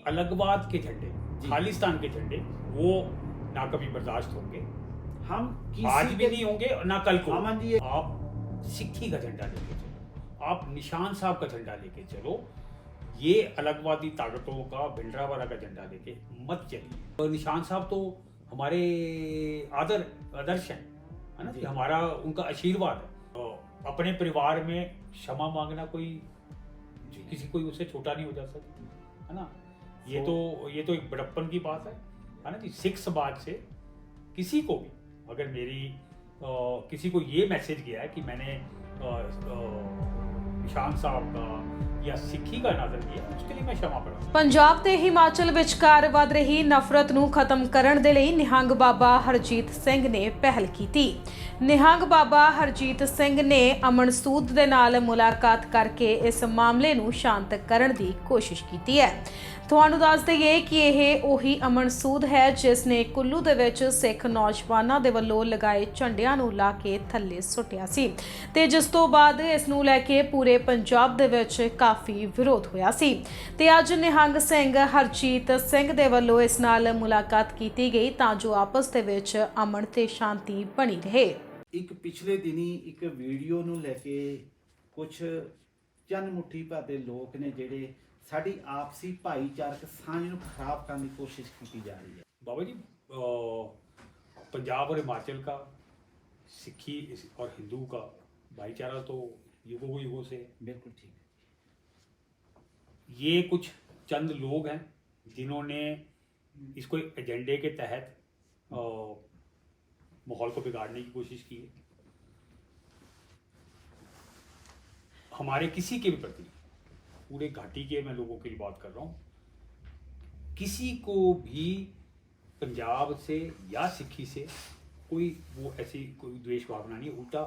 अलगवाद के झंडे, खालिस्तान के झंडे, वो ना कभी बर्दाश्त होंगे, हम आज भी नहीं होंगे और ना कल को। अमन जी, आप सिक्खी का झंडा लेके चलो, आप निशान साहब का झंडा लेके चलो, ये अलगवादी ताकतों का भिंडरावाला का झंडा लेके मत चलिए। और निशान साहब तो हमारे आदर्श हैं, है ना, कि हमारा उनका आशीर्वाद है। तो अपने परिवार में क्षमा मांगना कोई किसी कोई उससे छोटा नहीं हो जा सकता, है ना। ये तो एक बड़प्पन की बात है ना जी। सिख समाज से किसी को भी अगर मेरी किसी को ये मैसेज गया है कि मैंने निशान साहब का या ਸਿੱਖੀ ਦਾ ਨਾਦਰ ਕੀਤਾ, उसके लिए मैं क्षमा प्रार्थना। ਪੰਜਾਬ ਤੇ ਹਿਮਾਚਲ ਵਿਚਕਾਰ ਵੱਧ ਰਹੀ ਨਫ਼ਰਤ ਨੂੰ ਖਤਮ ਕਰਨ ਦੇ ਲਈ ਨਿਹੰਗ ਬਾਬਾ ਹਰਜੀਤ ਸਿੰਘ ਨੇ ਪਹਿਲ ਕੀਤੀ। ਨਿਹੰਗ ਬਾਬਾ ਹਰਜੀਤ ਸਿੰਘ ਨੇ ਅਮਨ ਸੂਦ ਦੇ ਨਾਲ ਮੁਲਾਕਾਤ ਕਰਕੇ ਇਸ ਮਾਮਲੇ ਨੂੰ ਸ਼ਾਂਤ ਕਰਨ ਦੀ ਕੋਸ਼ਿਸ਼ ਕੀਤੀ ਹੈ। ਤੁਹਾਨੂੰ ਦੱਸ ਦਈਏ ਕਿ ਇਹ ਉਹੀ ਅਮਨ ਸੂਦ ਹੈ ਜਿਸ ਨੇ ਕੁੱਲੂ ਦੇ ਵਿੱਚ ਸਿੱਖ ਨੌਜਵਾਨਾਂ ਦੇ ਵੱਲੋਂ ਲਗਾਏ ਝੰਡਿਆਂ ਨੂੰ ਲਾ ਕੇ ਥੱਲੇ ਸੁੱਟਿਆ ਸੀ ਤੇ ਜਿਸ ਤੋਂ ਬਾਅਦ ਇਸ ਨੂੰ ਲੈ ਕੇ ਪੂਰੇ ਪੰਜਾਬ ਦੇ ਵਿੱਚ ਕਾਫੀ ਵਿਰੋਧ ਹੋਇਆ ਸੀ ਤੇ ਅੱਜ ਨਿਹੰਗ ਸਿੰਘ ਹਰਜੀਤ ਸਿੰਘ ਦੇ ਵੱਲੋਂ ਇਸ ਨਾਲ ਮੁਲਾਕਾਤ ਕੀਤੀ ਗਈ ਤਾਂ ਜੋ ਆਪਸ ਦੇ ਵਿੱਚ ਅਮਨ ਤੇ ਸ਼ਾਂਤੀ ਬਣੀ ਰਹੇ। ਇੱਕ ਪਿਛਲੇ ਦਿਨੀ ਇੱਕ ਵੀਡੀਓ ਨੂੰ ਲੈ ਕੇ ਕੁਝ ਚੰਦ ਮੁੱਠੀ ਭਰ ਦੇ ਲੋਕ ਨੇ ਜਿਹੜੇ ਸਾਡੀ ਆਪਸੀ ਭਾਈਚਾਰਕ ਸਾਂਝ ਨੂੰ ਖਰਾਬ ਕਰਨ ਦੀ ਕੋਸ਼ਿਸ਼ ਕੀਤੀ जा रही है। बाबा जी, पंजाब और हिमाचल का सिक्खी और हिंदू का भाईचारा तो युगों से बिल्कुल ठीक है। ये कुछ चंद लोग हैं जिन्होंने इसको एक एजेंडे के तहत माहौल को बिगाड़ने की कोशिश की है। हमारे किसी के भी प्रति, पूरे घाटी के मैं लोगों की बात कर रहा हूँ, किसी को भी पंजाब से या सिक्खी से कोई वो ऐसी कोई द्वेष भावना नहीं, उल्टा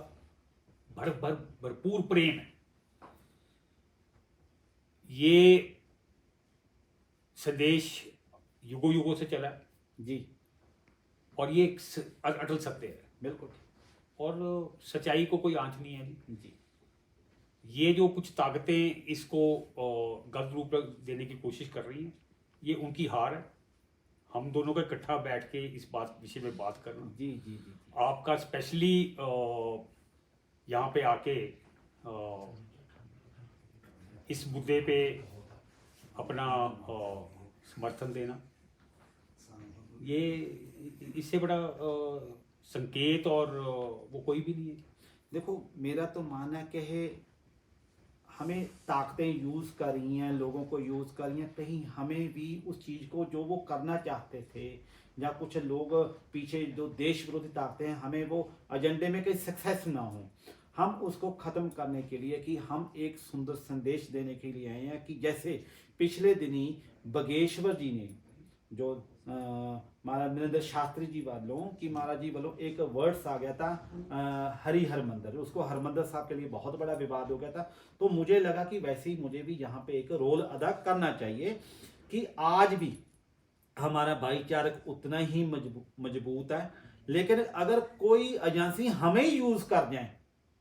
भरपूर प्रेम है। ये संदेश युगों से चला है जी, और ये अटल सत्य है, बिल्कुल, और सच्चाई को कोई आंच नहीं है जी। ये जो कुछ ताकतें इसको गलत रूप देने की कोशिश कर रही हैं, ये उनकी हार है। हम दोनों का इकट्ठा बैठ के इस बात विषय में बात करना, जी जी जी, आपका स्पेशली यहाँ पे आके इस मुद्दे पे अपना समर्थन देना, ये इससे बड़ा संकेत और वो कोई भी नहीं है। देखो, मेरा तो मानना है कि हमें ताकतें यूज़ कर रही हैं, लोगों को यूज़ कर रही हैं, कहीं हमें भी उस चीज़ को जो वो करना चाहते थे या कुछ लोग पीछे जो देश विरोधी ताकतें हैं, हमें वो एजेंडे में कहीं सक्सेस ना हो, हम उसको ख़त्म करने के लिए कि हम एक सुंदर संदेश देने के लिए आए हैं। कि जैसे पिछले दिनी बगेश्वर जी ने जो महाराज नरेंद्र शास्त्री जी वालों कि महाराज जी वालों एक वर्ड्स आ गया था हरिहर मंदिर, उसको हरमंदिर साहब के लिए बहुत बड़ा विवाद हो गया था। तो मुझे लगा कि वैसे ही मुझे भी यहाँ पे एक रोल अदा करना चाहिए कि आज भी हमारा भाईचारक उतना ही मजबूत है, लेकिन अगर कोई एजेंसी हमें यूज़ कर जाए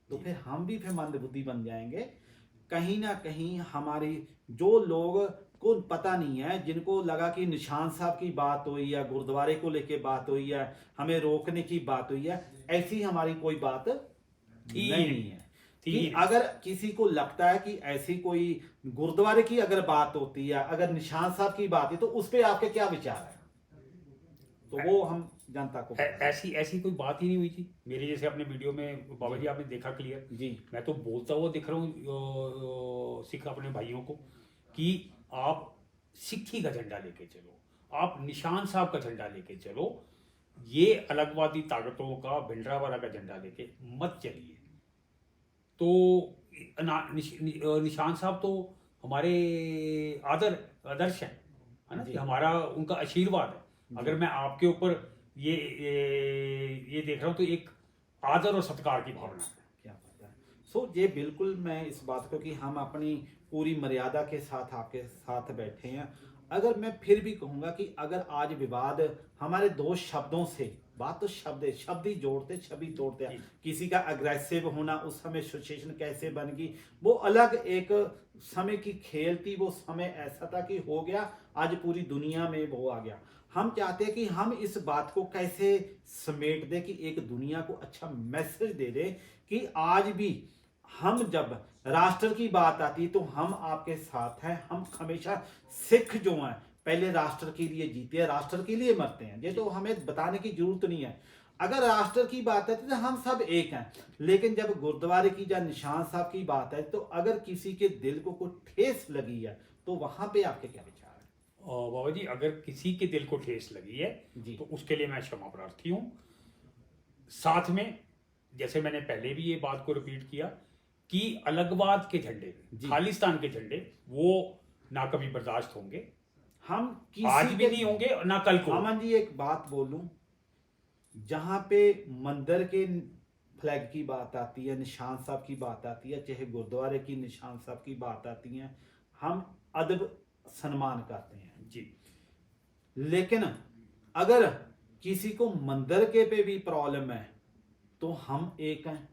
तो फिर हम भी फिर मंदबुद्धि बन जाएंगे। कहीं ना कहीं हमारी जो लोग को पता नहीं है, जिनको लगा कि निशान साहब की बात हुई या गुरुद्वारे को लेके बात हुई है, हमें रोकने की बात हुई है, ऐसी हमारी कोई बात नहीं है। कि अगर किसी को लगता है कि ऐसी कोई गुरुद्वारे की अगर बात होती है, अगर निशान साहब की बात है, तो उस पर आपके क्या विचार है, तो वो हम जनता को ऐसी कोई बात ही नहीं हुई थी। मेरे जैसे अपने वीडियो में बाबा जी आपने देखा क्लियर जी, मैं तो बोलता हुआ दिख रहा हूँ सिख अपने भाइयों को कि आप सिक्खी का झंडा लेके चलो, आप निशान साहब का झंडा लेके चलो, ये अलगवादी ताकतों का भिंडरावाला का झंडा लेके मत चलिए। तो निशान साहब तो हमारे आदर्श हैं, है ना, कि हमारा उनका आशीर्वाद है। अगर मैं आपके ऊपर ये देख रहा हूँ तो एक आदर और सत्कार की भावना है। क्या पता है। सो ये बिल्कुल मैं इस बात को कि हम अपनी पूरी मर्यादा के साथ आपके साथ बैठे हैं। अगर मैं फिर भी कहूँगा कि अगर आज विवाद हमारे दो शब्दों से, बात तो शब्द ही जोड़ते छवि तोड़ते हैं, किसी का अग्रेसिव होना, उस समय सिचुएशन कैसे बन गई वो अलग एक समय की खेल थी। वो समय ऐसा था कि हो गया, आज पूरी दुनिया में वो आ गया। हम चाहते हैं कि हम इस बात को कैसे समेट दें कि एक दुनिया को अच्छा मैसेज दे दें कि आज भी हम जब राष्ट्र की बात आती है तो हम आपके साथ हैं। हम हमेशा सिख जो हैं पहले राष्ट्र के लिए जीते हैं, राष्ट्र के लिए मरते हैं। ये तो हमें बताने की जरूरत नहीं है। अगर राष्ट्र की बात है तो हम सब एक हैं, लेकिन जब गुरुद्वारे की या निशान साहब की बात है तो अगर किसी के दिल को कोई ठेस लगी है तो वहां पे आपके क्या विचार है? बाबा जी, अगर किसी के दिल को ठेस लगी है जी। तो उसके लिए मैं क्षमा प्रार्थी हूँ। साथ में जैसे मैंने पहले भी ये बात को रिपीट किया कि अलगवाद के झंडे, जी। खालिस्तान के झंडे, वो ना कभी बर्दाश्त होंगे, हम आज किसी भी नहीं होंगे और ना कल को। अमन जी एक बात बोलूं, जहां पे मंदिर के फ्लैग की बात आती है, निशान साहब की बात आती है, चाहे गुरुद्वारे की निशान साहब की बात आती है, हम अदब सम्मान करते हैं जी। लेकिन अगर किसी को मंदिर के पे भी प्रॉब्लम है तो हम एक हैं।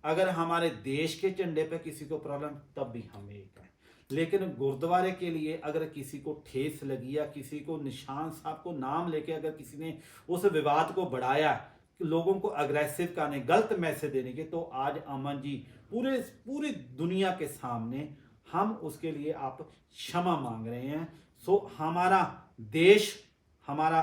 अगर हमारे देश के झंडे पे किसी को प्रॉब्लम तब भी हम एक हैं। लेकिन गुरुद्वारे के लिए अगर किसी को ठेस लगी या किसी को निशान साहब को नाम लेके अगर किसी ने उस विवाद को बढ़ाया, लोगों को अग्रेसिव करने, गलत मैसेज देने के, तो आज अमन जी पूरी दुनिया के सामने हम उसके लिए आप क्षमा मांग रहे हैं। सो हमारा देश, हमारा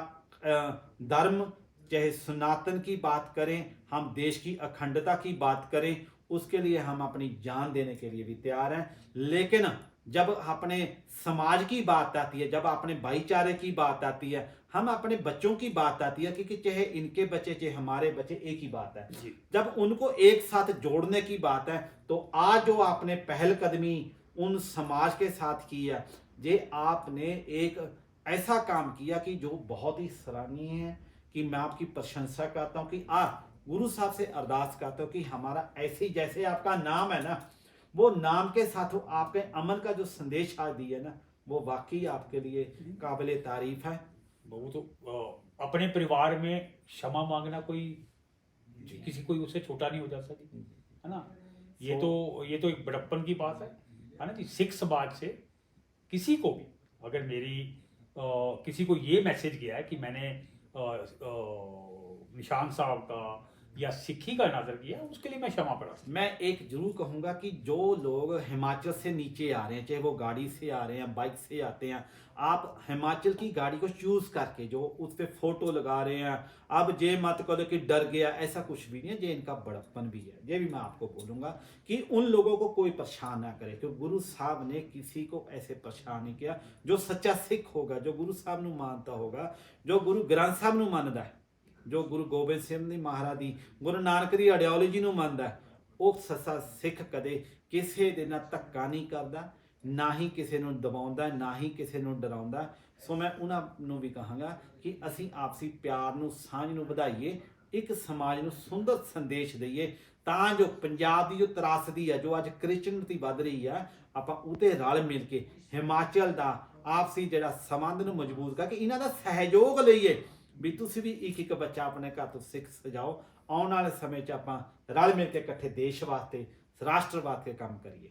धर्म, चाहे सनातन की बात करें, हम देश की अखंडता की बात करें, उसके लिए हम अपनी जान देने के लिए भी तैयार हैं। लेकिन जब अपने समाज की बात आती है, जब अपने भाईचारे की बात आती है, हम अपने बच्चों की बात आती है, क्योंकि चाहे इनके बच्चे चाहे हमारे बच्चे एक ही बात है, जब उनको एक साथ जोड़ने की बात है, तो आज जो आपने पहलकदमी उन समाज के साथ की है, ये आपने एक ऐसा काम किया कि जो बहुत ही सराहनीय है, कि मैं आपकी प्रशंसा करता हूं कि गुरु साहब से अरदास करता हूं कि हमारा ऐसे जैसे आपका नाम है ना, वो नाम के साथ वो आपके अमन का जो संदेश आज दिया ना, वो वाकई आपके लिए काबिले तारीफ है। वो तो अपने परिवार में क्षमा मांगना कोई किसी कोई उससे छोटा नहीं हो जाता जी, है ना। ये तो एक बड़प्पन की बात है ना जी। सिख समाज से किसी को भी अगर मेरी किसी को ये मैसेज गया है कि मैंने निशान साहब का या सिक्खी का नजर किया, उसके लिए मैं क्षमा प्रार्थी। मैं एक जरूर कहूंगा कि जो लोग हिमाचल से नीचे आ रहे हैं, चाहे वो गाड़ी से आ रहे हैं, बाइक से आते हैं, आप हिमाचल की गाड़ी को चूज करके जो उस पर फोटो लगा रहे हैं, अब ये मत करो कि डर गया, ऐसा कुछ भी नहीं है। ये इनका बड़प्पन भी है। ये भी मैं आपको बोलूंगा कि उन लोगों को कोई परेशान ना करे, क्योंकि गुरु साहब ने किसी को ऐसे परेशान नहीं किया। जो सच्चा सिख होगा, जो गुरु साहब नू मानता होगा, जो गुरु ग्रंथ साहब नू मानदा है, जो गुरु गोबिंद सिंह जी महाराज दी, गुरु नानक दी आइडियोलॉजी ਨੂੰ ਮੰਨਦਾ, ਉਹ ਸੱਚਾ ਸਿੱਖ ਕਦੇ ਕਿਸੇ ਦੇ ਨਾਲ ਧੱਕਾ ਨਹੀਂ ਕਰਦਾ, ਨਾ ਹੀ ਕਿਸੇ ਨੂੰ ਦਬਾਉਂਦਾ, ਨਾ ਹੀ ਕਿਸੇ ਨੂੰ ਡਰਾਉਂਦਾ। ਸੋ ਮੈਂ ਉਹਨਾਂ ਨੂੰ ਵੀ ਕਹਾਂਗਾ ਕਿ ਅਸੀਂ ਆਪਸੀ ਪਿਆਰ ਨੂੰ, ਸਾਂਝ ਨੂੰ ਵਧਾਈਏ, ਇੱਕ ਸਮਾਜ ਨੂੰ ਸੁੰਦਰ ਸੰਦੇਸ਼ ਦਈਏ, ਤਾਂ ਜੋ ਪੰਜਾਬ ਦੀ ਜੋ ਤਰਾਸਦੀ ਹੈ, ਜੋ ਅੱਜ ਕ੍ਰਿਸਚਨਤੀ ਵੱਧ ਰਹੀ ਹੈ, ਆਪਾਂ ਉਹਤੇ ਰਲ ਮਿਲ ਕੇ ਹਿਮਾਚਲ ਦਾ ਆਪਸੀ ਜਿਹੜਾ ਸੰਬੰਧ ਨੂੰ ਮਜ਼ਬੂਤ ਕਰਕੇ ਇਹਨਾਂ ਦਾ ਸਹਿਯੋਗ ਲਈਏ ਵੀ ਤੁਸੀਂ ਵੀ ਇੱਕ ਇੱਕ ਬੱਚਾ ਆਪਣੇ ਘਰ ਤੋਂ ਸਿੱਖ ਸਜਾਓ। ਆਉਣ ਵਾਲੇ ਸਮੇਂ 'ਚ ਆਪਾਂ ਰਲ ਮਿਲ ਕੇ ਇਕੱਠੇ ਦੇਸ਼ ਵਾਸਤੇ, ਰਾਸ਼ਟਰ ਵਾਸਤੇ ਕੰਮ ਕਰੀਏ।